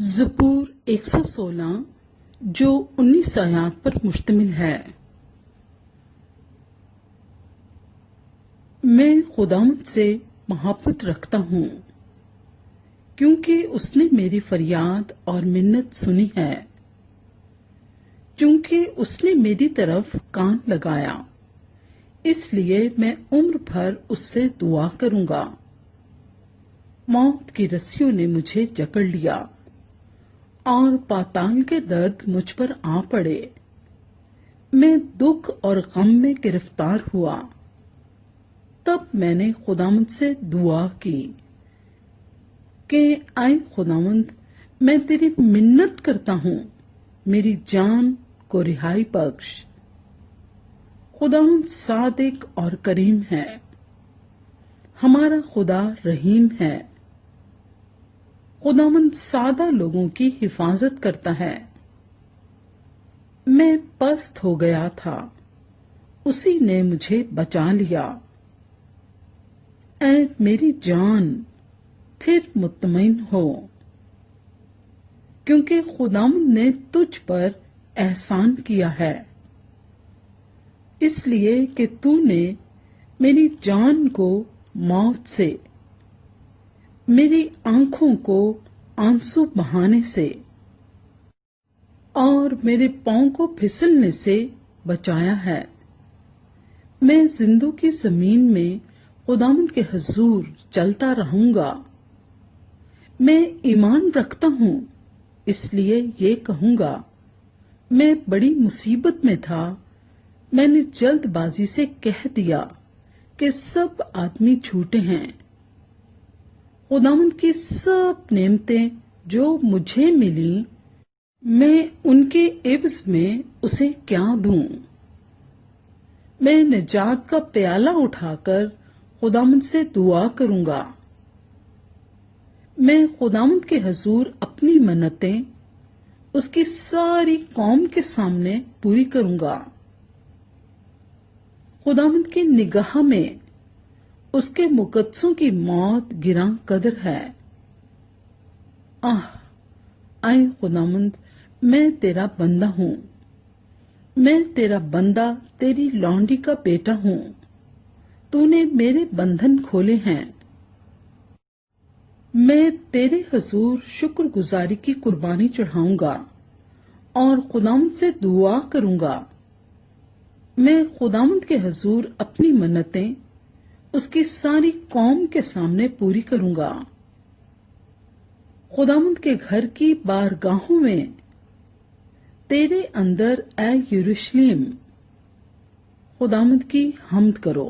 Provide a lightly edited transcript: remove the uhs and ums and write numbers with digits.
زبور 116 جو 19 آیات پر مشتمل ہے۔ میں خداوند سے محبت رکھتا ہوں کیونکہ اس نے میری فریاد اور منت سنی ہے، چونکہ اس نے میری طرف کان لگایا، اس لیے میں عمر بھر اس سے دعا کروں گا۔ موت کی رسیوں نے مجھے جکڑ لیا اور پاتال کے درد مجھ پر آ پڑے۔ میں دکھ اور غم میں گرفتار ہوا۔ تب میں نے خداوند سے دعا کی کہ اے خداوند، میں تیری منت کرتا ہوں، میری جان کو رہائی بخش۔ خداوند صادق اور کریم ہے، ہمارا خدا رحیم ہے۔ خداوند سادہ لوگوں کی حفاظت کرتا ہے۔ میں پست ہو گیا تھا، اسی نے مجھے بچا لیا۔ اے میری جان، پھر مطمئن ہو، کیونکہ خداوند نے تجھ پر احسان کیا ہے، اس لیے کہ تو نے میری جان کو موت سے، میری آنکھوں کو آنسو بہانے سے اور میرے پاؤں کو پھسلنے سے بچایا ہے۔ میں زندوں کی زمین میں خداوند کے حضور چلتا رہوں گا۔ میں ایمان رکھتا ہوں، اس لیے یہ کہوں گا، میں بڑی مصیبت میں تھا۔ میں نے جلد بازی سے کہہ دیا کہ سب آدمی جھوٹے ہیں۔ خداوند کی سب نعمتیں جو مجھے ملی، میں ان کے عوض میں اسے کیا دوں؟ میں نجات کا پیالہ اٹھا کر خداوند سے دعا کروں گا۔ میں خداوند کے حضور اپنی منتیں اس کی ساری قوم کے سامنے پوری کروں گا۔ خداوند کی نگاہ میں اس کے مقدسوں کی موت گراں قدر ہے۔ اے خداوند، میں تیرا بندہ ہوں، میں تیرا بندہ، تیری لونڈی کا بیٹا ہوں۔ تو نے میرے بندھن کھولے ہیں۔ میں تیرے حضور شکر گزاری کی قربانی چڑھاؤں گا اور خداوند سے دعا کروں گا۔ میں خداوند کے حضور اپنی منتیں اس کی ساری قوم کے سامنے پوری کروں گا۔ خداوند کے گھر کی بارگاہوں میں تیرے اندر اے یروشلم، خداوند کی حمد کرو۔